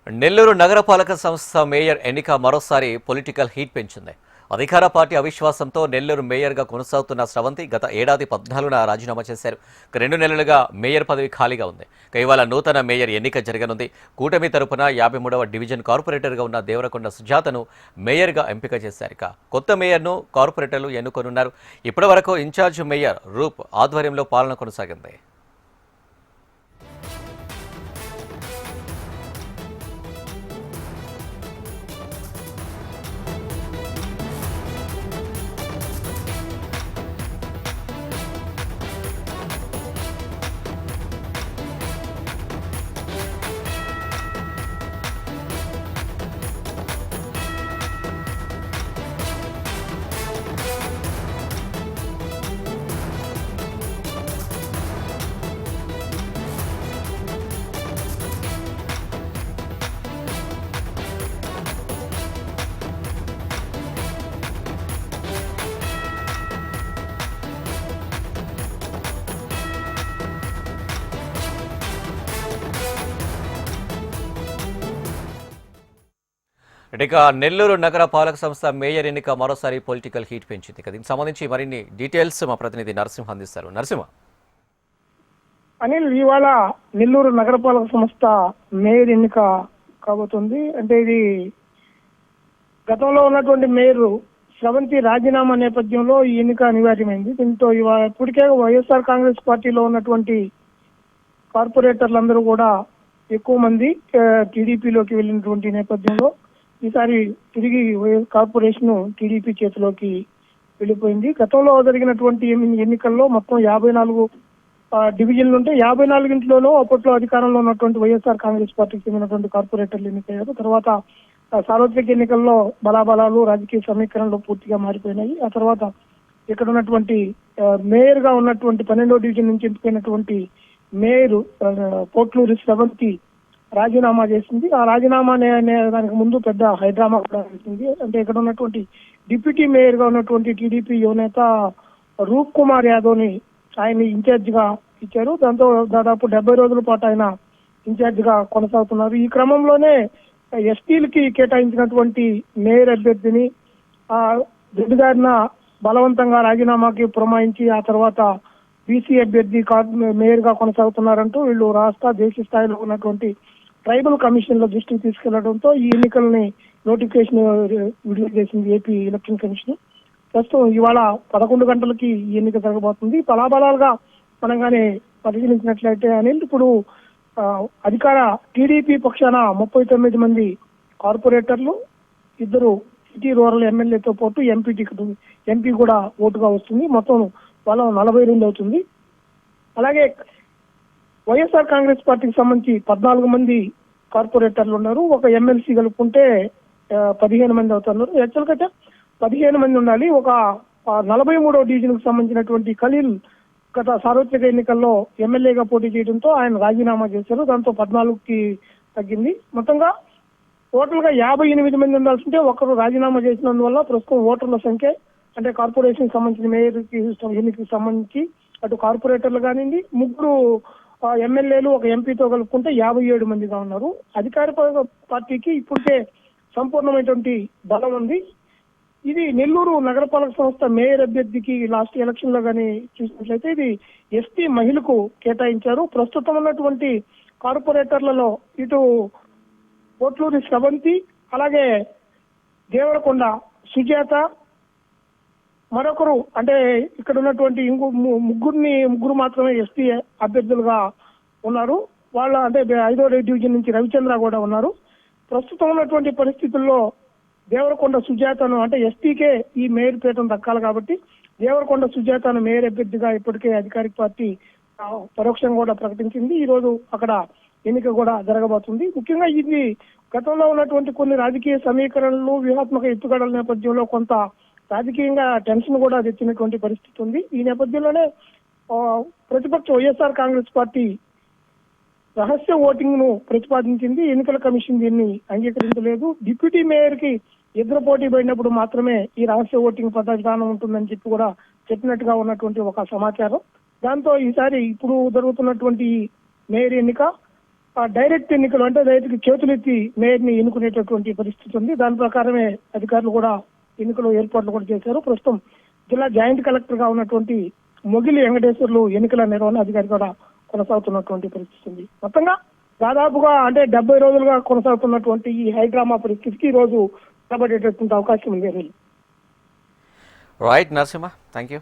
నెల్లూరు నగరపాలక సంస్థ మేయర్ ఎన్నిక మరోసారి పొలిటికల్ హీట్ పెంచింది. అధికార పార్టీ అవిశ్వాసంతో నెల్లూరు మేయర్గా కొనసాగుతున్న స్రవంతి గత ఏడాది 14న రాజీనామా చేశారు. 2 నెలలుగా మేయర్ పదవి ఖాళీగా ఉంది. ఇవాళ నూతన మేయర్ ఎన్నిక జరగనుంది. కూటమి తరపున 53వ డివిజన్ కార్పొరేటర్గా ఉన్న దేవరకొండ సుజాతను మేయర్గా ఎంపిక చేశారు. కొత్త మేయర్ను కార్పొరేటర్లు ఎన్నుకోనున్నారు. ఇప్పటి వరకు ఇన్ఛార్జ్ మేయర్ రూప్ ఆధ్వర్యంలో పాలన కొనసాగింది. ఇక నెల్లూరు నగర పాలక సంస్థ మేయర్ ఎన్నిక మరోసారి పొలిటికల్ హీట్ పెంచింది. దీనికి సంబంధించి మరిన్ని డీటెయిల్స్ మా ప్రతినిధి నరసింహ అందిస్తారు. నరసింహ. అనిల్, ఇవాళ నెల్లూరు నగరపాలక సంస్థ మేయర్ ఎన్నిక కాబోతుంది. అంటే ఇది గతంలో ఉన్నటువంటి మేయర్ స్రవంతి రాజీనామా నేపథ్యంలో ఈ ఎన్నిక అనివార్యమైంది. దీంతో ఇప్పటికే వైఎస్ఆర్ కాంగ్రెస్ పార్టీలో ఉన్నటువంటి కార్పొరేటర్లందరూ కూడా ఎక్కువ మంది టీడీపీలోకి వెళ్ళినటువంటి నేపథ్యంలో ఈసారి తిరిగి కార్పొరేషన్ టీడీపీ చేతిలోకి వెళ్ళిపోయింది. గతంలో జరిగినటువంటి ఎన్నికల్లో మొత్తం 54 డివిజన్లు ఉంటే 54 అప్పట్లో అధికారంలో ఉన్నటువంటి వైఎస్ఆర్ కాంగ్రెస్ పార్టీకి చెందినటువంటి కార్పొరేటర్లు ఎన్నికయ్యారు. తర్వాత సార్వత్రిక ఎన్నికల్లో బలాబలాలు రాజకీయ సమీకరణలు పూర్తిగా మారిపోయినాయి. ఆ తర్వాత ఇక్కడ ఉన్నటువంటి మేయర్ గా ఉన్నటువంటి 12వ డివిజన్ నుంచి ఎంపికైనటువంటి మేయర్ పోట్లూరి స్రవంతి రాజీనామా చేసింది. ఆ రాజీనామా దానికి ముందు పెద్ద హైడ్రామా కూడా జరిగింది. అంటే ఇక్కడ ఉన్నటువంటి డిప్యూటీ మేయర్ గా ఉన్నటువంటి టీడీపీ యువనేత రూప్ కుమార్ యాదవ్ ని ఆయన ఇన్ఛార్జ్ గా ఇచ్చారు. దాంతో దాదాపు 70 రోజుల పాటు ఆయన ఇన్ఛార్జ్ గా కొనసాగుతున్నారు. ఈ క్రమంలోనే ఎస్టీలకి కేటాయించినటువంటి మేయర్ అభ్యర్థిని దిద్దుగారిన బలవంతంగా రాజీనామాకి పురమాయించి ఆ తర్వాత బీసీ అభ్యర్థి మేయర్ గా కొనసాగుతున్నారంటూ వీళ్ళు రాష్ట్ర దేశ స్థాయిలో ఉన్నటువంటి ట్రైబల్ కమిషన్ లో దృష్టికి తీసుకెళ్లడంతో ఈ ఎన్నికల్ని నోటిఫికేషన్ విడుదల చేసింది ఏపీ ఎలక్షన్ కమిషన్. ప్రస్తుతం ఇవాళ 11 గంటలకి ఈ ఎన్నిక జరగబోతుంది. బలాబలాలుగా మనగానే పరిశీలించినట్లయితే అనిల్, ఇప్పుడు అధికార టీడీపీ పక్షాన 39 మంది కార్పొరేటర్లు, 2 సిటీ రూరల్ ఎమ్మెల్యేతో పాటు ఎంపీ కూడా ఓటుగా వస్తుంది. మొత్తం వాళ్ళ 42 అవుతుంది. అలాగే వైఎస్ఆర్ కాంగ్రెస్ పార్టీకి సంబంధించి 14 మంది కార్పొరేటర్లు ఉన్నారు. ఒక ఎమ్మెల్సీ కలుపుకుంటే 15 మంది అవుతున్నారు. యాక్చువల్ గా 15 మంది ఉండాలి. ఒక 43వ డివిజన్ కు సంబంధించినటువంటి ఖలీల్ గత సార్వత్రిక ఎన్నికల్లో ఎమ్మెల్యేగా పోటీ చేయడంతో ఆయన రాజీనామా చేశారు. దాంతో 14కి తగ్గింది. మొత్తంగా టోటల్ గా 58 మంది ఉండాల్సింటే ఒకరు రాజీనామా చేసినందువల్ల ప్రస్తుతం ఓటర్ల సంఖ్య అంటే కార్పొరేషన్ సంబంధించిన మేయర్ ఎన్నికకి సంబంధించి అటు కార్పొరేటర్లు కానివ్వండి, 3 ఎమ్మెల్యేలు, ఒక ఎంపీతో కలుపుకుంటే 57 మందిగా ఉన్నారు. అధికార పార్టీకి ఇప్పటికే సంపూర్ణమైనటువంటి బలం ఉంది. ఇది నెల్లూరు నగరపాలక సంస్థ మేయర్ అభ్యర్థికి లాస్ట్ ఎలక్షన్ లో కానీ చూసినట్లయితే ఇది ఎస్టీ మహిళకు కేటాయించారు. ప్రస్తుతం ఉన్నటువంటి కార్పొరేటర్లలో ఇటు పోట్లూరి స్రవంతి, అలాగే దేవరకొండ సుజాత, మరొకరు అంటే ఇక్కడ ఉన్నటువంటి ముగ్గురు మాత్రమే ఎస్టీ అభ్యర్థులుగా ఉన్నారు. వాళ్ళ అంటే 5వ డివిజన్ నుంచి రవిచంద్ర కూడా ఉన్నారు. ప్రస్తుతం ఉన్నటువంటి పరిస్థితుల్లో దేవరకొండ సుజాతను అంటే ఎస్టీకే ఈ మేయర్ పీఠం దక్కాలి కాబట్టి దేవరకొండ సుజాతను మేయర్ అభ్యర్థిగా ఇప్పటికే అధికారిక పార్టీ పరోక్షంగా కూడా ప్రకటించింది. ఈ రోజు అక్కడ ఎన్నిక కూడా జరగబోతుంది. ముఖ్యంగా ఇది గతంలో ఉన్నటువంటి కొన్ని రాజకీయ సమీకరణలు, వ్యూహాత్మక ఎత్తుగడల నేపథ్యంలో కొంత రాజకీయంగా టెన్షన్ కూడా తెచ్చినటువంటి పరిస్థితి ఉంది. ఈ నేపథ్యంలోనే ప్రతిపక్ష వైఎస్ఆర్ కాంగ్రెస్ పార్టీ రహస్య ఓటింగ్ ను ప్రతిపాదించింది. ఎన్నికల కమిషన్ దీన్ని అంగీకరించలేదు. డిప్యూటీ మేయర్ కి 2 పోటీ పడినప్పుడు మాత్రమే ఈ రహస్య ఓటింగ్ విధానం ఉంటుందని చెప్పి కూడా చెప్పినట్టుగా ఉన్నటువంటి ఒక సమాచారం. దాంతో ఈసారి ఇప్పుడు జరుగుతున్నటువంటి మేయర్ ఎన్నిక డైరెక్ట్ ఎన్నికలు అంటే రైతుకి చేతులెత్తి మేయర్ని ఎన్నుకునేటటువంటి పరిస్థితి ఉంది. దాని ప్రకారమే అధికారులు కూడా ఎన్నికలు ఏర్పాట్లు కూడా చేశారు. ప్రస్తుతం జిల్లా జాయింట్ కలెక్టర్ గా ఉన్నటువంటి మొగిలి వెంకటేశ్వర్లు ఎన్నికల నిర్వహణ అధికారి కూడా కొనసాగుతున్నటువంటి పరిస్థితి ఉంది. మొత్తంగా దాదాపుగా అంటే 70 రోజులుగా కొనసాగుతున్నటువంటి ఈ హైడ్రామా పరిస్థితికి ఈ రోజు నిలబడేటటువంటి అవకాశం ఉంది. Right Narasimha, thank you.